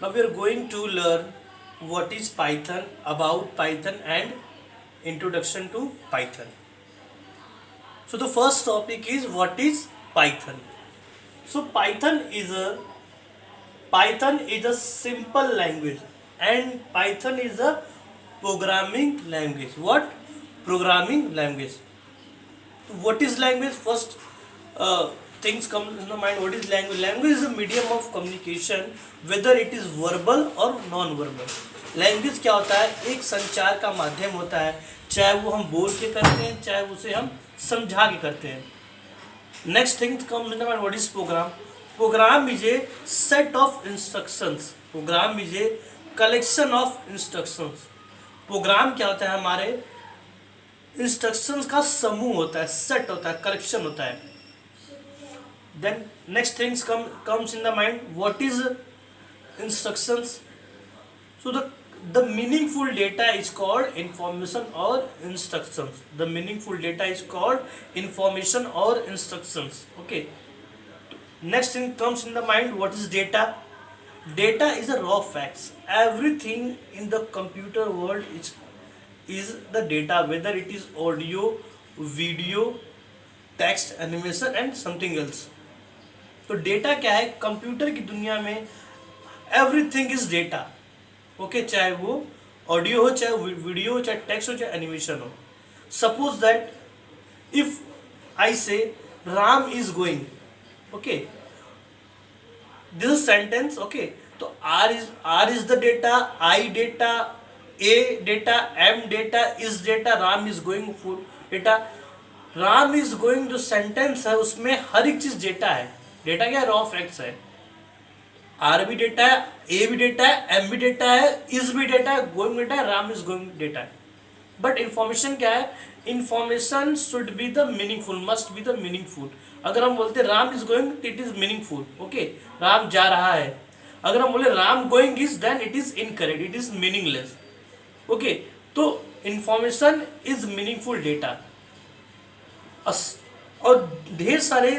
Now we are going to learn what is Python, about Python and introduction to Python. So the first topic is what is Python. So Python is a simple language and Python is a programming language. What? Programming language. What is language? First things come in the mind. What is language? Language is a medium of communication, whether it is verbal और non verbal. Language क्या होता है? एक संचार का माध्यम होता है, चाहे वो हम बोल के करते हैं, चाहे उसे हम समझा के करते हैं. Next thing come in the mind. What is program? Program is a set of instructions. Program is a collection of instructions. Program क्या होता है? हमारे इंस्ट्रक्शंस का समूह होता है, सेट होता है, कलेक्शन होता है. Then next things comes in the mind. What is instructions? So the meaningful data is called information or instructions. The meaningful data is called information or instructions. Okay. Next thing comes in the mind. What is data? Data is a raw facts. Everything in the computer world is the data, whether it is audio, video, text, animation and something else. तो data क्या है? Computer की दुनिया में everything is data. Okay, चाहे वो audio हो, चाहे वीडियो हो, चाहे टेक्स्ट हो, चाहे एनिमेशन हो. Suppose that if I say Ram is going, okay, this sentence. Okay, तो R is the data, I data, A data, M data, is data, Ram is going full data. Ram is going जो sentence है उसमें हर एक चीज data है. Data क्या? Raw facts है. आर भी डेटा है, ए भी डेटा है, एम भी डेटा है, इज भी डेटा है, गोइंग डेटा है, राम इज गोइंग डेटा है. बट इंफॉर्मेशन क्या है? Information should be the meaningful, must be the meaningful. अगर हम बोलते Ram is going, it is meaningful. Okay, Ram जा रहा है. अगर हम बोले Ram going is, then it is incorrect, it is meaningless. Okay, तो इंफॉर्मेशन इज मीनिंगफुल डेटा. और ढेर सारे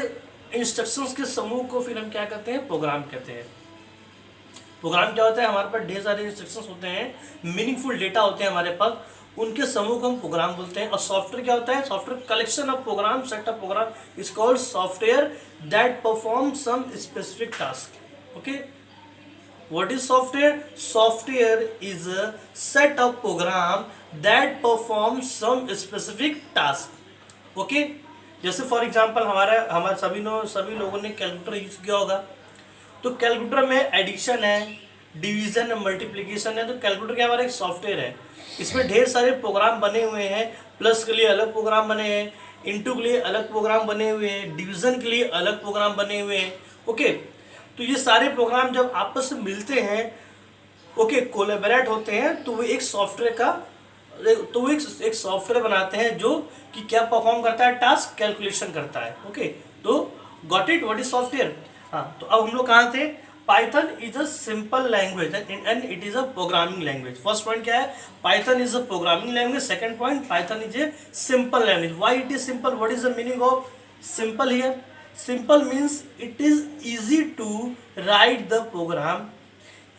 इंस्ट्रक्शंस के समूह को फिर हम क्या कहते हैं? प्रोग्राम कहते हैं. प्रोग्राम क्या होता है? हमारे पास ढेर सारे इंस्ट्रक्शंस होते हैं, मीनिंगफुल डेटा होते हैं हमारे पास, उनके समूह को हम प्रोग्राम बोलते हैं. और सॉफ्टवेयर क्या होता है? Software collection of program, set of program is called software that perform some specific task. Okay, what is software? Software is a set of program that perform some specific task. Okay, जैसे for example हमारे सभी लोगों ने calculator use किया होगा. तो calculator में addition है, डिवीजन है, मल्टीप्लिकेशन है. तो कैलकुलेटर क्या हमारा एक सॉफ्टवेयर है. इसमें ढेर सारे प्रोग्राम बने हुए हैं. प्लस के लिए अलग प्रोग्राम बने हैं, इंटू के लिए अलग प्रोग्राम बने हुए हैं, डिवीजन के लिए अलग प्रोग्राम बने हुए हैं. ओके, तो ये सारे प्रोग्राम जब आपस में मिलते हैं, ओके, कोलैबोरेट होते हैं, तो वो एक सॉफ्टवेयर का तो वो एक सॉफ्टवेयर बनाते हैं जो कि क्या परफॉर्म करता है? टास्क कैलकुलेशन करता है. ओके, तो got it? What is software? हाँ, तो अब हम लोग कहाँ थे? Python is a simple language and it is a programming language. First point क्या है? Python is a programming language. Second point, Python is a simple language. Why it is simple? What is the meaning of simple here? Simple means it is easy to write the program,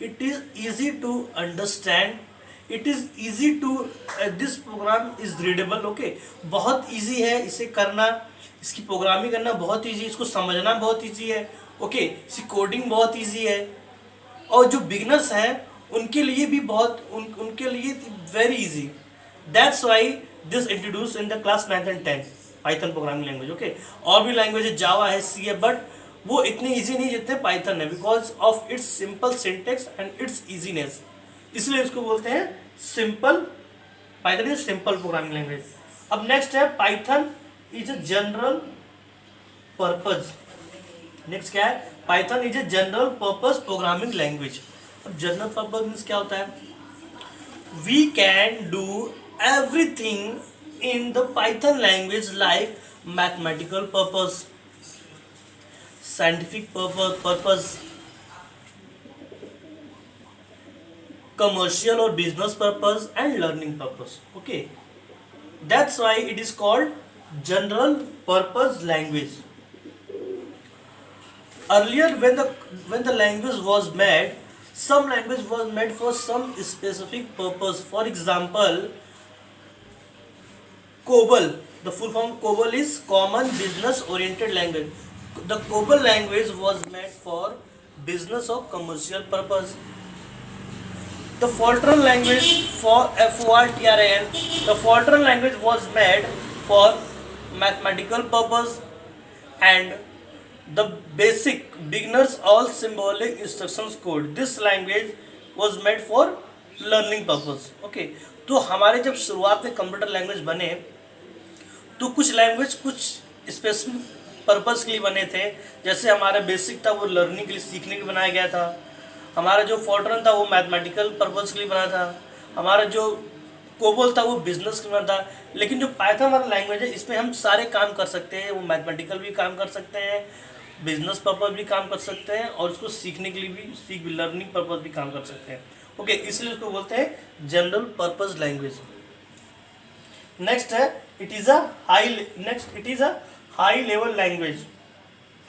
it is easy to understand, it is easy to this program is readable. Okay, बहुत easy है इसे करना, इसकी programming करना बहुत easy, इसको समझना बहुत इजी है. ओके, इसकी कोडिंग बहुत इजी है. और जो बिगनर्स हैं उनके लिए भी उनके लिए very easy. That's why this introduce in the class 9th and 10th Python programming language. Okay, और भी लैंग्वेज है, जावा है, सी है, बट वो इतने इजी नहीं जितने पाइथन है, because of its simple syntax and its easiness. इसलिए इसको बोलते हैं simple. Python is simple programming language. अब नेक्स्ट है Python is a general purpose. Next क्या है? Python is a general purpose programming language. अब जनरल पर्पज मीन्स क्या होता है? We can do everything in the Python language like mathematical purpose, scientific purpose, commercial or business purpose and learning purpose. Okay, that's why it is called general purpose language. Earlier when the language was made, Some language was made for some specific purpose. For example, COBOL. The full form COBOL is Common Business Oriented Language. The COBOL language was made for business or commercial purpose. The Fortran language, for FORTRAN, the Fortran language was made for mathematical purpose. And the basic beginners all symbolic instructions code. This language was made for learning purpose. Okay, तो हमारे जब शुरुआत में computer language बने तो कुछ language कुछ specific purpose के लिए बने थे। जैसे हमारा बेसिक था वो लर्निंग के लिए, सीखने के लिए बनाया गया था। हमारा जो फॉर्ट्रन था वो मैथमेटिकल पर्पस के लिए बना था। हमारा जो कोबोल था वो बिजनेस के लिए बना था। लेकिन जो पाइथन हमारा लैंग्वेज है इसमें हम सारे काम कर सकते हैं। वो मैथमेटिकल भी काम कर सकते हैं, बिजनेस पर्पस भी काम कर सकते हैं, और उसको सीखने के लिए भी लर्निंग पर्पस भी काम कर सकते हैं। ओके, इसलिए उसको बोलते हैं जनरल पर्पस लैंग्वेज। नेक्स्ट है it is a high level language.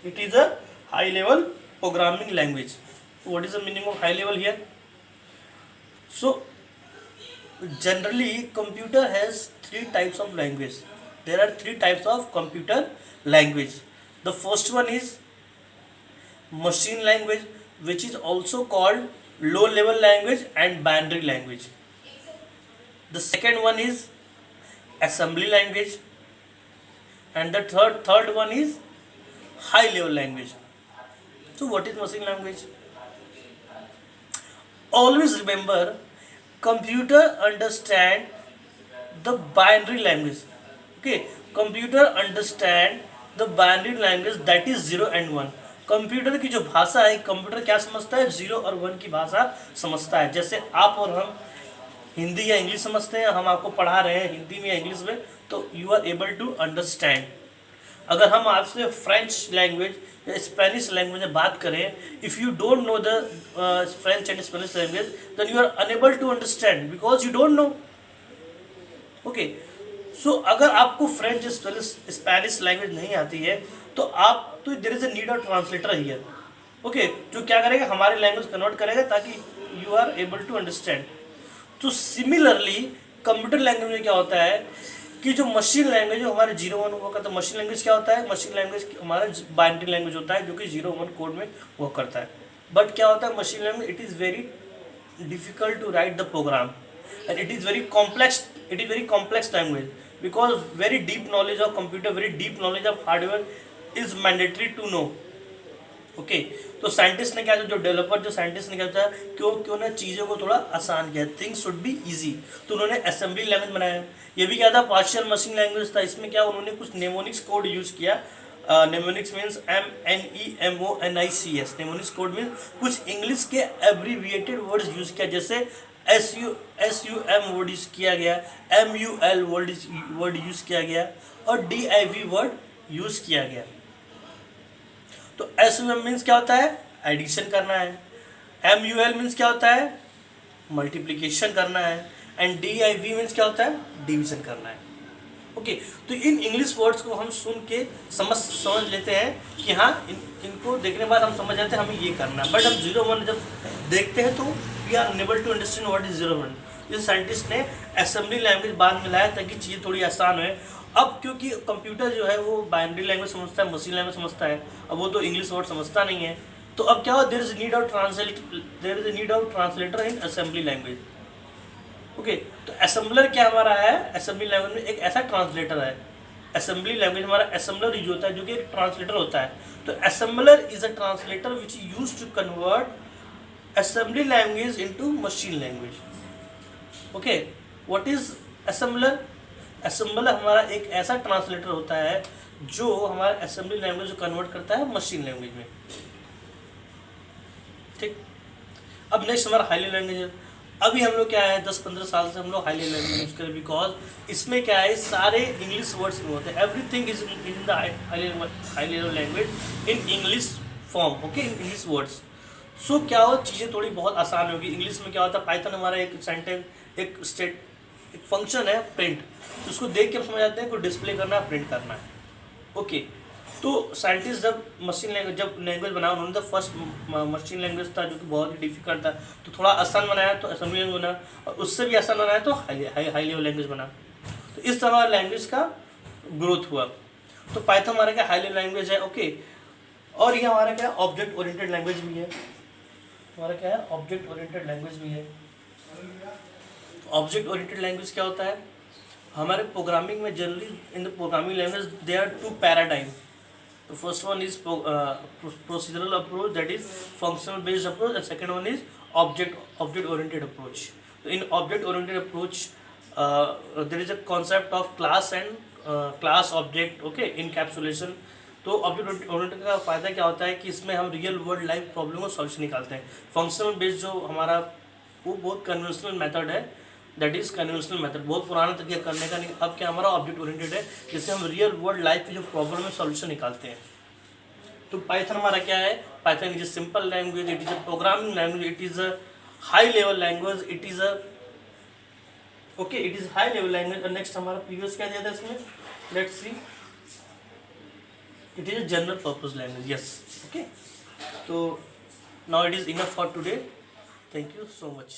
It is a high level programming language. What is the meaning of high level here? So generally computer has three types of language. There are three types of computer language. The first one is machine language, which is also called low level language and binary language. The second one is assembly language, and the third one is high level language. So what is machine language? Always remember, computer understand the binary language. Okay, computer understand the binary language, that is 0 and 1. Computer की जो भाषा है, computer क्या समझता है? 0 और 1 की भाषा समझता है। जैसे आप और हम हिंदी या इंग्लिश समझते हैं, हम आपको पढ़ा रहे हैं हिंदी में या इंग्लिश में, तो you are able to understand. अगर हम आपसे फ्रेंच लैंग्वेज या स्पेनिश लैंग्वेज में बात करें, if you don't know the French and Spanish language, then you are unable to understand because you don't know. Okay, so अगर आपको फ्रेंच स्पेनिश लैंग्वेज नहीं आती है तो there is a need of translator here. Okay, जो क्या करेगा, हमारी लैंग्वेज कन्वर्ट करेगा ताकि you are able to understand. तो सिमिलरली कंप्यूटर लैंग्वेज में क्या होता है कि जो मशीन लैंग्वेज जो हमारे 0-1 वर्क करता है, मशीन लैंग्वेज क्या होता है? मशीन लैंग्वेज हमारा बाइनरी लैंग्वेज होता है जो कि 0-1 कोड में वर्क करता है। बट क्या होता है machine language, it is very difficult to write the program and it is very complex language because very deep knowledge of computer, very deep knowledge of hardware is mandatory to know. Okay, तो scientist ने क्या, जो developer जो scientist ने क्या किया, क्यों ना चीज़ों को थोड़ा आसान किया, थिंग्स शुड बी इजी, तो उन्होंने असेंबली लैंग्वेज बनाया। ये भी क्या था, पार्शियल मशीन लैंग्वेज था। इसमें क्या उन्होंने कुछ नेमोनिक्स कोड यूज़ किया। Mnemonics means MNEMONICS। Mnemonics code में कुछ इंग्लिश के एब्रीविएटेड वर्ड्स यूज़ किया, जैसे SUM वर्ड यूज़ किया गया, MUL वर्ड यूज़ किया गया और DIV वर्ड यूज़ किया गया। तो SUM मीन्स क्या होता है? एडिशन करना है। MUL मीन्स क्या होता है? मल्टीप्लिकेशन करना है। एंड DIV मीन्स क्या होता है? डिवीजन करना है। ओके, तो इन इंग्लिश वर्ड्स को हम सुन के समझ लेते हैं कि हाँ, इनको देखने के बाद हम समझ जाते हैं हमें ये करना है। बट हम 0-1 जब देखते हैं तो we are unable to understand what is 0-1। इस साइंटिस्ट ने असेंबली लैंग्वेज बाद में लाया ताकि चीज़ें थोड़ी आसान हो। अब क्योंकि कंप्यूटर जो है वो बाइनरी लैंग्वेज समझता है, मशीन लैंग्वेज समझता है, अब वो तो इंग्लिश वर्ड समझता नहीं है, तो अब क्या हो, there is need of translator in assembly language. Okay, तो असेंबलर क्या हमारा है? असेंबली लैंग्वेज में एक ऐसा ट्रांसलेटर है। असेंबली लैंग्वेज हमारा असेंबलर यूज होता है जो कि एक ट्रांसलेटर होता है। तो assembler is a translator which is used to convert assembly language into machine language. Okay, what is assembler? Assembler हमारा एक ऐसा ट्रांसलेटर होता है जो हमारा असेंबली लैंग्वेज को कन्वर्ट करता है मशीन लैंग्वेज में। ठीक, अब नेक्स्ट हमारा हाई लेवल लैंग्वेज है। अभी हम लोग क्या है 10-15 साल से हम लोग हाई लेवल लैंग्वेज यूज करें, बिकॉज इसमें क्या है सारे इंग्लिश वर्ड्स में होते हैं। Everything is in the high level language in English form. Okay, in English words. So क्या हो, चीज़ें थोड़ी बहुत आसान होगी। इंग्लिश में क्या होता है, पाइथन हमारा एक सेंटेंस एक फंक्शन है प्रिंट, तो उसको देख के हम समझ जाते हैं को डिस्प्ले करना है, प्रिंट करना है। ओके, तो साइंटिस्ट जब लैंग्वेज बनाया, उन्होंने तो फर्स्ट मशीन लैंग्वेज था जो कि बहुत ही डिफिकल्ट था, तो थोड़ा आसान बनाया तो असेंबली लैंग्वेज बना, और उससे भी आसान बनाया तो हाई लेवल लैंग्वेज बना। तो इस तरह लैंग्वेज का ग्रोथ हुआ। तो पाइथन हमारा क्या हाई लेवल लैंग्वेज है, ओके। और ये हमारा क्या ऑब्जेक्ट ओरिएंटेड लैंग्वेज भी है, हमारा क्या है ऑब्जेक्ट ओरिएंटेड लैंग्वेज भी है। ऑब्जेक्ट ओरिएंटेड लैंग्वेज क्या होता है, हमारे प्रोग्रामिंग में generally in the programming language there are two paradigm. तो first one is procedural approach, that is functional based approach, and second one is object oriented approach. तो in object oriented approach there is a concept of class and class object, okay, encapsulation. तो object oriented का फायदा क्या होता है कि इसमें हम रियल वर्ल्ड लाइफ प्रॉब्लम को सॉल्यूशन निकालते हैं। फंक्शनल बेस्ड जो हमारा वो बहुत कन्वेंशनल मेथड है, दैट इज कन्वेंशनल मेथड, बहुत पुराना तरीका करने का, नहीं। अब क्या हमारा ऑब्जेक्ट ओरिएंटेड है, जिससे हम रियल वर्ल्ड लाइफ की जो प्रॉब्लम है सॉल्यूशन निकालते हैं। तो पाइथन हमारा क्या है, Python is a simple language, it is a programming language, it is a high level language, it is a okay, it is high level language. और नेक्स्ट हमारा प्रीवियस क्या दिया था इसमें, let's see, it is a general purpose language, yes, okay. तो now it is enough for today, thank you so much.